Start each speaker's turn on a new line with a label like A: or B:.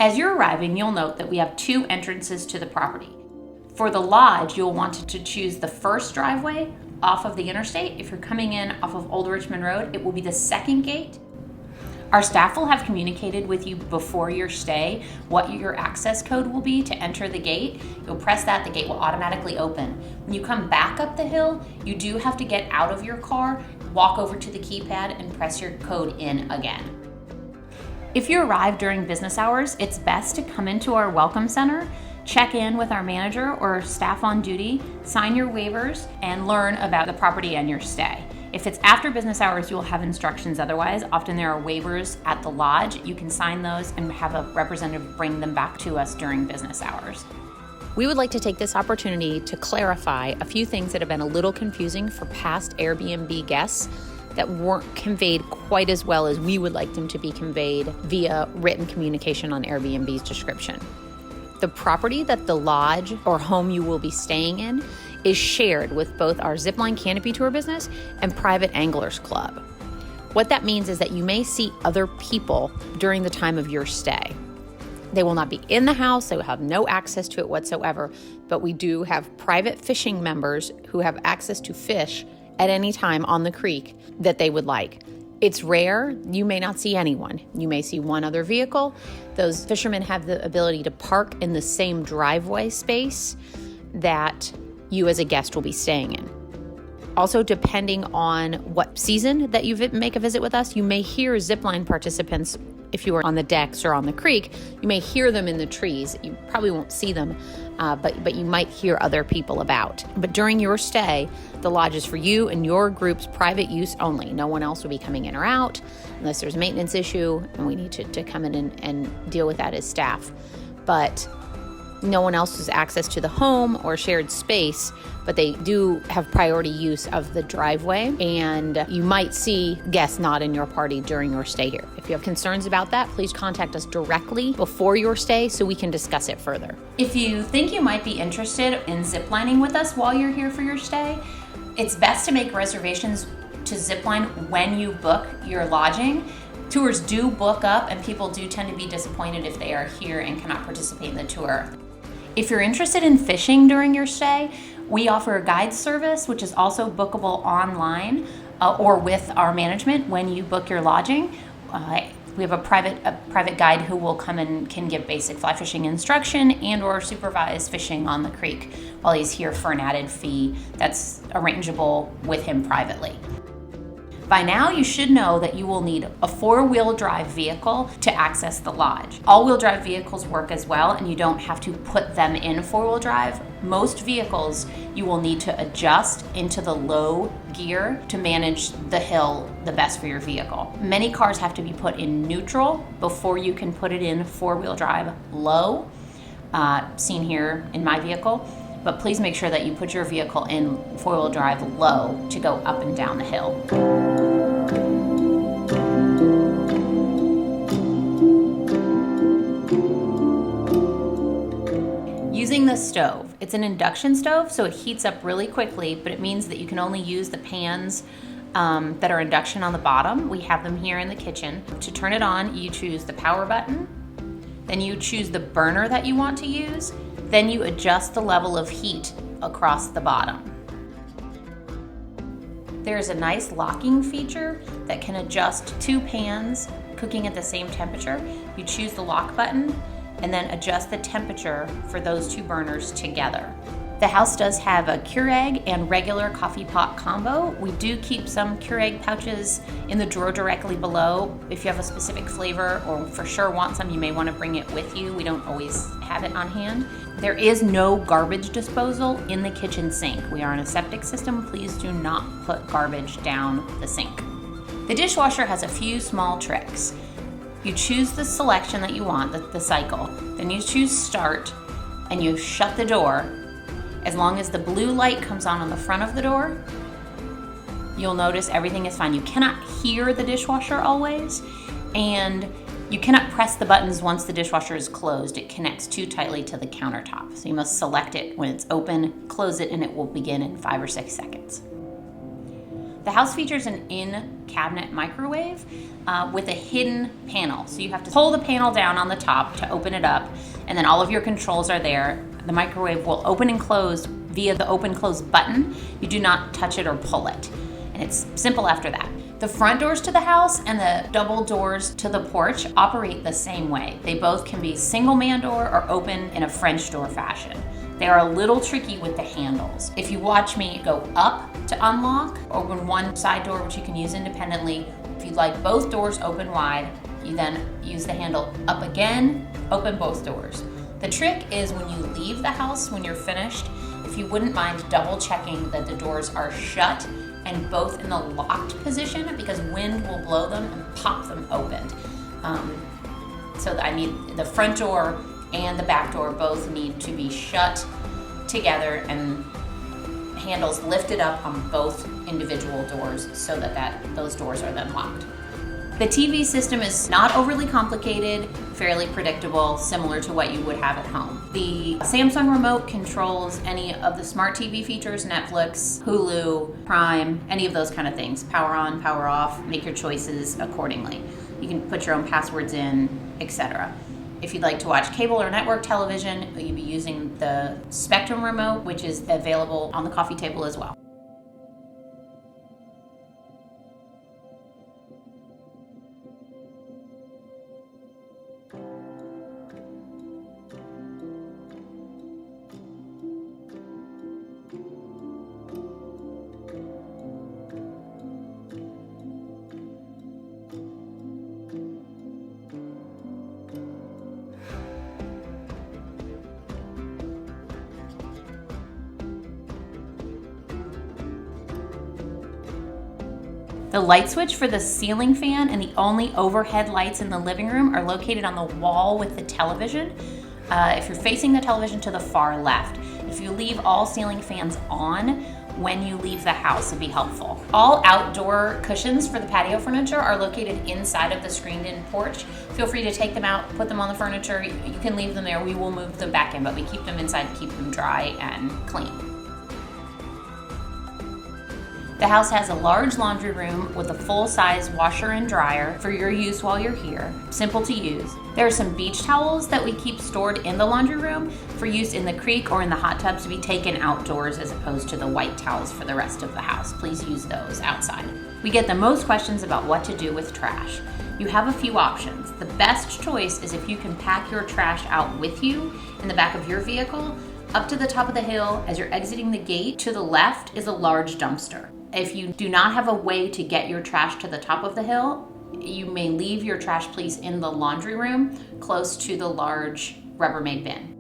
A: As you're arriving, you'll note that we have 2 entrances to the property. For the lodge, you'll want to choose the first driveway off of the interstate. If you're coming in off of Old Richmond Road, it will be the second gate. Our staff will have communicated with you before your stay what your access code will be to enter the gate. You'll press that, the gate will automatically open. When you come back up the hill, you do have to get out of your car, walk over to the keypad, and press your code in again. If you arrive during business hours, it's best to come into our welcome center, check in with our manager or staff on duty, sign your waivers, and learn about the property and your stay. If it's after business hours, you'll have instructions otherwise. Often there are waivers at the lodge. You can sign those and have a representative bring them back to us during business hours. We would like to take this opportunity to clarify a few things that have been a little confusing for past Airbnb guests that weren't conveyed quite as well as we would like them to be conveyed via written communication on Airbnb's description. The property that the lodge or home you will be staying in is shared with both our Zipline Canopy Tour business and Private Anglers Club. What that means is that you may see other people during the time of your stay. They will not be in the house, they will have no access to it whatsoever, but we do have private fishing members who have access to fish at any time on the creek that they would like. It's rare. You may not see anyone. You may see one other vehicle. Those fishermen have the ability to park in the same driveway space that you as a guest will be staying in. Also, depending on what season that you make a visit with us, you may hear zipline participants. If you are on the decks or on the creek, you may hear them in the trees. You probably won't see them, but you might hear other people about. But during your stay, the lodge is for you and your group's private use only. No one else will be coming in or out unless there's a maintenance issue and we need to come in and deal with that as staff. But no one else has access to the home or shared space, but they do have priority use of the driveway, and you might see guests not in your party during your stay here. If you have concerns about that, please contact us directly before your stay so we can discuss it further. If you think you might be interested in ziplining with us while you're here for your stay, it's best to make reservations to zipline when you book your lodging. Tours do book up, and people do tend to be disappointed if they are here and cannot participate in the tour. If you're interested in fishing during your stay, we offer a guide service, which is also bookable online or with our management when you book your lodging. We have a private guide who will come and can give basic fly fishing instruction and or supervise fishing on the creek while he's here for an added fee that's arrangeable with him privately. By now, you should know that you will need a 4-wheel drive vehicle to access the lodge. All-wheel drive vehicles work as well, and you don't have to put them in 4-wheel drive. Most vehicles you will need to adjust into the low gear to manage the hill the best for your vehicle. Many cars have to be put in neutral before you can put it in 4-wheel drive low, seen here in my vehicle. But please make sure that you put your vehicle in 4-wheel drive low to go up and down the hill. Using the stove. It's an induction stove, so it heats up really quickly, but it means that you can only use the pans that are induction on the bottom. We have them here in the kitchen. To turn it on, you choose the power button, then you choose the burner that you want to use, then you adjust the level of heat across the bottom. There's a nice locking feature that can adjust 2 pans cooking at the same temperature. You choose the lock button and then adjust the temperature for those 2 burners together. The house does have a Keurig and regular coffee pot combo. We do keep some Keurig pouches in the drawer directly below. If you have a specific flavor or for sure want some, you may want to bring it with you. We don't always have it on hand. There is no garbage disposal in the kitchen sink. We are in a septic system. Please do not put garbage down the sink. The dishwasher has a few small tricks. You choose the selection that you want, the cycle. Then you choose start and you shut the door. As long as the blue light comes on the front of the door, you'll notice everything is fine. You cannot hear the dishwasher always, and you cannot press the buttons once the dishwasher is closed. It connects too tightly to the countertop. So you must select it when it's open, close it, and it will begin in 5 or 6 seconds. The house features an in-cabinet microwave with a hidden panel. So you have to pull the panel down on the top to open it up, and then all of your controls are there. The microwave will open and close via the open-close button. You do not touch it or pull it. And it's simple after that. The front doors to the house and the double doors to the porch operate the same way. They both can be single man door or open in a French door fashion. They are a little tricky with the handles. If you watch me go up to unlock, open one side door, which you can use independently. If you'd like both doors open wide, you then use the handle up again, open both doors. The trick is when you leave the house, when you're finished, if you wouldn't mind double checking that the doors are shut and both in the locked position, because wind will blow them and pop them open. So I need the front door and the back door both need to be shut together and handles lifted up on both individual doors so that those doors are then locked. The TV system is not overly complicated, fairly predictable, similar to what you would have at home. The Samsung remote controls any of the smart TV features, Netflix, Hulu, Prime, any of those kind of things. Power on, power off, make your choices accordingly. You can put your own passwords in, etc. If you'd like to watch cable or network television, you'd be using the Spectrum remote, which is available on the coffee table as well. The light switch for the ceiling fan and the only overhead lights in the living room are located on the wall with the television. If you're facing the television to the far left. If you leave all ceiling fans on when you leave the house, it'd be helpful. All outdoor cushions for the patio furniture are located inside of the screened-in porch. Feel free to take them out, put them on the furniture. You can leave them there. We will move them back in, but we keep them inside to keep them dry and clean. The house has a large laundry room with a full-size washer and dryer for your use while you're here. Simple to use. There are some beach towels that we keep stored in the laundry room for use in the creek or in the hot tubs to be taken outdoors as opposed to the white towels for the rest of the house. Please use those outside. We get the most questions about what to do with trash. You have a few options. The best choice is if you can pack your trash out with you in the back of your vehicle. Up to the top of the hill, as you're exiting the gate, to the left is a large dumpster. If you do not have a way to get your trash to the top of the hill, you may leave your trash, please, in the laundry room close to the large Rubbermaid bin.